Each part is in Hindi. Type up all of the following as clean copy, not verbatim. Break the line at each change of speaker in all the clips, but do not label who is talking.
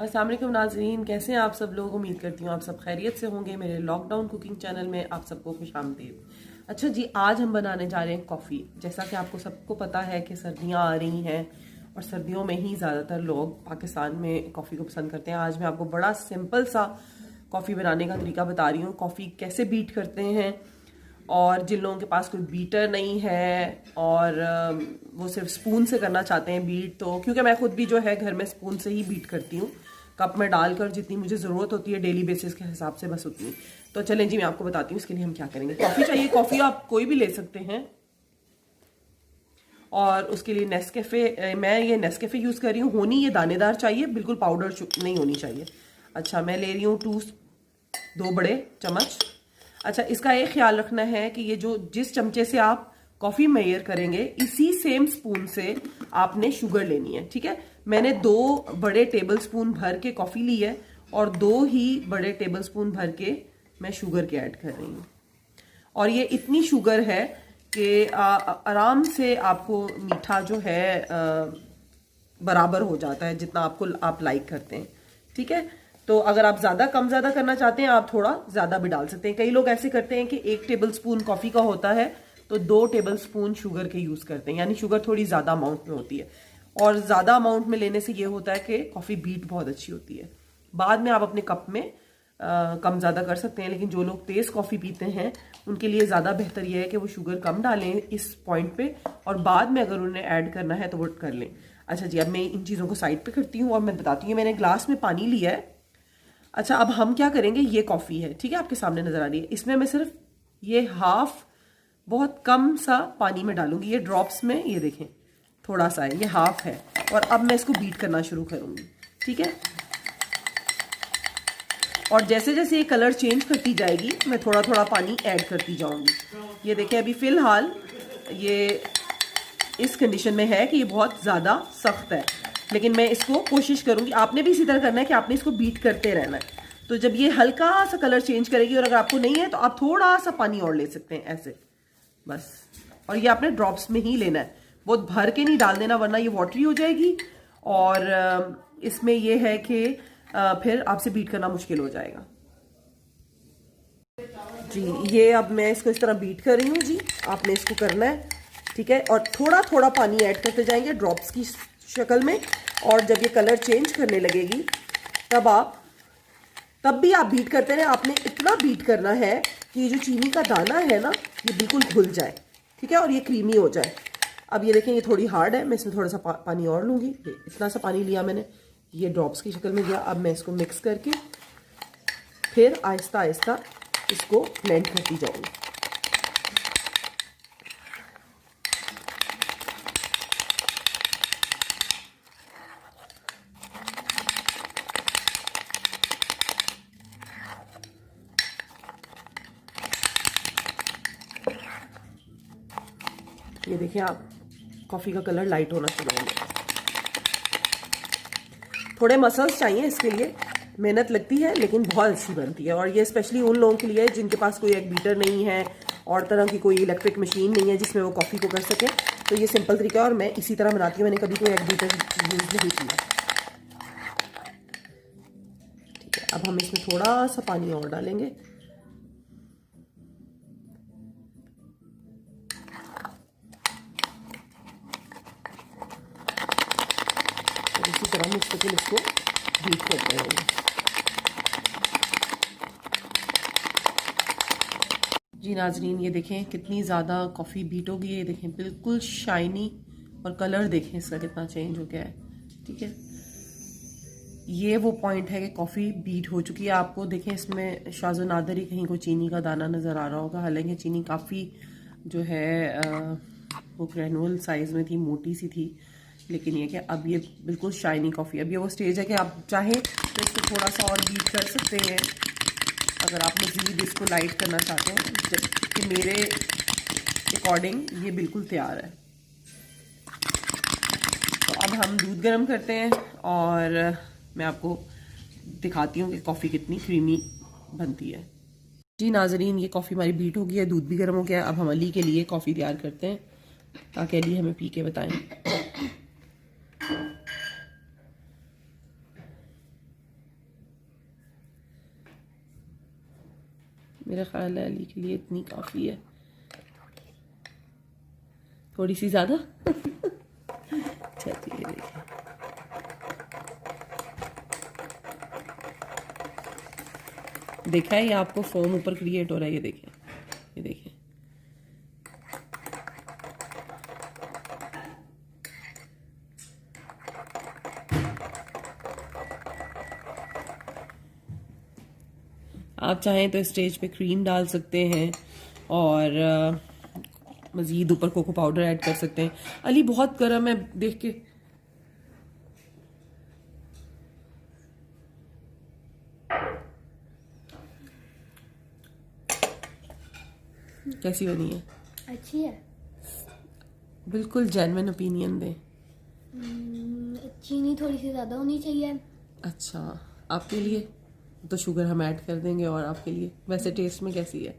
अस्सलाम वालेकुम नाज़रीन, कैसे हैं आप सब लोग। उम्मीद करती हूँ आप सब खैरियत से होंगे। मेरे लॉकडाउन कुकिंग चैनल में आप सबको खुशामदीद। अच्छा जी, आज हम बनाने जा रहे हैं कॉफ़ी। जैसा कि आपको सबको पता है कि सर्दियाँ आ रही हैं और सर्दियों में ही ज़्यादातर लोग पाकिस्तान में कॉफ़ी को पसंद करते हैं। आज मैं आपको बड़ा सिंपल सा कॉफ़ी बनाने का तरीका बता रही हूँ। कॉफ़ी कैसे बीट करते हैं, और जिन लोगों के पास कोई बीटर नहीं है और वो सिर्फ स्पून से करना चाहते हैं बीट, तो क्योंकि मैं खुद भी जो है घर में स्पून से ही बीट करती हूँ, कप में डालकर जितनी मुझे ज़रूरत होती है डेली बेसिस के हिसाब से, बस उतनी। तो चलें जी, मैं आपको बताती हूँ इसके लिए हम क्या करेंगे। कॉफ़ी चाहिए, कॉफ़ी आप कोई भी ले सकते हैं। और उसके लिए नेस्कैफ़े, मैं ये नेस्कैफ़े यूज़ कर रही हूँ। होनी ये दानेदार चाहिए, बिल्कुल पाउडर नहीं होनी चाहिए। अच्छा, मैं ले रही हूँ 2 बड़े चम्मच। अच्छा, इसका एक ख्याल रखना है कि ये जो जिस चमचे से आप कॉफ़ी मेजर करेंगे, इसी सेम स्पून से आपने शुगर लेनी है, ठीक है। मैंने 2 बड़े टेबल स्पून भर के कॉफ़ी ली है और 2 ही बड़े टेबल स्पून भर के मैं शुगर के ऐड कर रही हूँ। और ये इतनी शुगर है कि आराम से आपको मीठा जो है बराबर हो जाता है जितना आप लाइक करते हैं, ठीक है। तो अगर आप ज़्यादा कम ज़्यादा करना चाहते हैं, आप थोड़ा ज़्यादा भी डाल सकते हैं। कई लोग ऐसे करते हैं कि 1 टेबल स्पून कॉफ़ी का होता है तो 2 टेबल स्पून शुगर के यूज़ करते हैं, यानी शुगर थोड़ी ज़्यादा अमाउंट में होती है। और ज़्यादा अमाउंट में लेने से ये होता है कि कॉफ़ी बीट बहुत अच्छी होती है। बाद में आप अपने कप में कम ज़्यादा कर सकते हैं, लेकिन जो लोग तेज़ कॉफ़ी पीते हैं उनके लिए ज़्यादा बेहतर यह है कि वो शुगर कम डालें इस पॉइंट पे, और बाद में अगर उन्हें ऐड करना है तो वो कर लें। अच्छा जी, अब मैं इन चीज़ों को साइड पे करती हूँ और मैं बताती हूँ। मैंने ग्लास में पानी लिया है। अच्छा, अब हम क्या करेंगे, ये कॉफ़ी है, ठीक है, आपके सामने नज़र आ रही है। इसमें मैं सिर्फ ये हाफ, बहुत कम सा पानी में डालूंगी। ये ड्रॉप्स में, ये देखें थोड़ा सा है, ये हाफ है। और अब मैं इसको बीट करना शुरू करूँगी, ठीक है। और जैसे जैसे ये कलर चेंज करती जाएगी मैं थोड़ा थोड़ा पानी ऐड करती जाऊंगी। ये देखिए, अभी फ़िलहाल ये इस कंडीशन में है कि ये बहुत ज़्यादा सख्त है, लेकिन मैं इसको कोशिश करूंगी। आपने भी इसी तरह करना है कि आपने इसको बीट करते रहना है। तो जब ये हल्का सा कलर चेंज करेगी, और अगर आपको नहीं है तो आप थोड़ा सा पानी और ले सकते हैं, ऐसे बस। और ये आपने ड्रॉप्स में ही लेना है, बहुत भर के नहीं डाल देना, वरना ये वाटरी हो जाएगी और इसमें ये है कि फिर आपसे बीट करना मुश्किल हो जाएगा जी। ये अब मैं इसको इस तरह बीट कर रही हूँ जी, आपने इसको करना है, ठीक है। और थोड़ा थोड़ा पानी ऐड करते जाएंगे ड्रॉप्स की शक्ल में, और जब ये कलर चेंज करने लगेगी तब भी आप बीट करते रहे। आपने इतना बीट करना है कि ये जो चीनी का दाना है ना, ये बिल्कुल घुल जाए, ठीक है, और ये क्रीमी हो जाए। अब ये देखें, ये थोड़ी हार्ड है, मैं इसमें थोड़ा सा पानी और लूँगी। इतना सा पानी लिया मैंने, ये ड्रॉप्स की शक्ल में गया। अब मैं इसको मिक्स करके फिर आहिस्ता आहिस्ता इसको ब्लेंड करती जाऊँगी। ये देखिए, आप कॉफ़ी का कलर लाइट होना शुरू हो गया। थोड़े मसल्स चाहिए इसके लिए, मेहनत लगती है लेकिन बहुत अच्छी बनती है। और ये स्पेशली उन लोगों के लिए है जिनके पास कोई एक बीटर नहीं है और तरह की कोई इलेक्ट्रिक मशीन नहीं है जिसमें वो कॉफ़ी को कर सके। तो ये सिंपल तरीका है और मैं इसी तरह बनाती हूँ। मैंने कभी कोई एक बीटर यूज़ नहीं किया, ठीक है। अब हम इसमें थोड़ा सा पानी और डालेंगे। और इसी तरह मुस्तकिल इसको बीट करते रहेंगे जी। नाजरीन, ये देखें कितनी ज़्यादा कॉफ़ी बीट होगी। ये देखें बिल्कुल शाइनी, और कलर देखें इसका कितना चेंज हो गया है, ठीक है। ये वो पॉइंट है कि कॉफ़ी बीट हो चुकी है। आपको देखें इसमें शाज़ो नादर ही कहीं को चीनी का दाना नज़र आ रहा होगा, हालांकि चीनी काफ़ी जो है वो ग्रेनुअल साइज़ में थी, मोटी सी थी। लेकिन ये कि अब ये बिल्कुल शाइनी कॉफ़ी। अब ये वो स्टेज है कि आप चाहें तो इसको थोड़ा सा और बीट कर सकते हैं अगर आप मज़ीद इसको लाइट करना चाहते हैं, जबकि मेरे अकॉर्डिंग ये बिल्कुल तैयार है। तो अब हम दूध गर्म करते हैं और मैं आपको दिखाती हूँ कि कॉफ़ी कितनी क्रीमी बनती है जी। नाजरीन, ये कॉफ़ी हमारी बीट हो गई है, दूध भी गर्म हो गया है। अब हम अली के लिए कॉफ़ी तैयार करते हैं ताकि अली हमें पी के बताएं। मेरा ख्याल है अली के लिए इतनी काफ़ी है। थोड़ी सी ज़्यादा चलिए देखिए, देखा है ये आपको फोम ऊपर क्रिएट हो रहा है, ये देखिए, ये देखिए। आप चाहें तो स्टेज पे क्रीम डाल सकते हैं और मज़ीद ऊपर कोको पाउडर ऐड कर सकते हैं। अली बहुत गर्म है, देख के कैसी बनी है?
अच्छी है,
बिल्कुल जेन्युइन ओपिनियन दें।
चीनी थोड़ी सी ज़्यादा होनी चाहिए।
अच्छा, आपके लिए तो शुगर हम ऐड कर देंगे, और आपके लिए वैसे टेस्ट में कैसी है?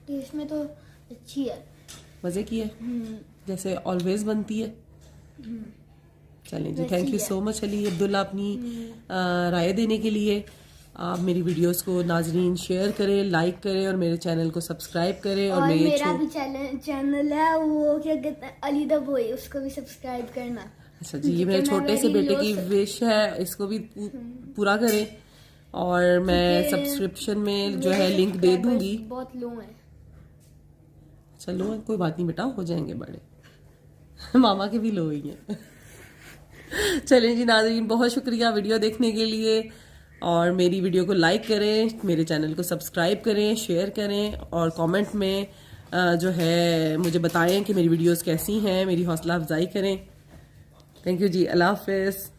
टेस्ट में तो अच्छी है,
मज़े की है, जैसे ऑलवेज बनती है। चलें जी, thank you so much Ali Abdullah अपनी राय देने के लिए। आप मेरी वीडियोस को नाजरीन शेयर करें, लाइक करें और मेरे चैनल को सब्सक्राइब करें। और
मेरा भी चैनल है, वो क्या कहते हैं, अली द बॉय, उसको भी सब्सक्राइब करना।
अच्छा जी, ये मेरे छोटे से बेटे की विश है, इसको भी पूरा करें। और मैं सब्सक्रिप्शन में जो है लिंक दे दूंगी।
बहुत लो है।
चलो कोई बात नहीं बेटा, हो जाएंगे बड़े मामा के भी लो ही हैं चलें जी नाज़रीन, बहुत शुक्रिया वीडियो देखने के लिए, और मेरी वीडियो को लाइक करें, मेरे चैनल को सब्सक्राइब करें, शेयर करें, और कमेंट में जो है मुझे बताएं कि मेरी वीडियोस कैसी हैं, मेरी हौसला अफजाई करें। थैंक यू जी, अल्लाह हाफिज़।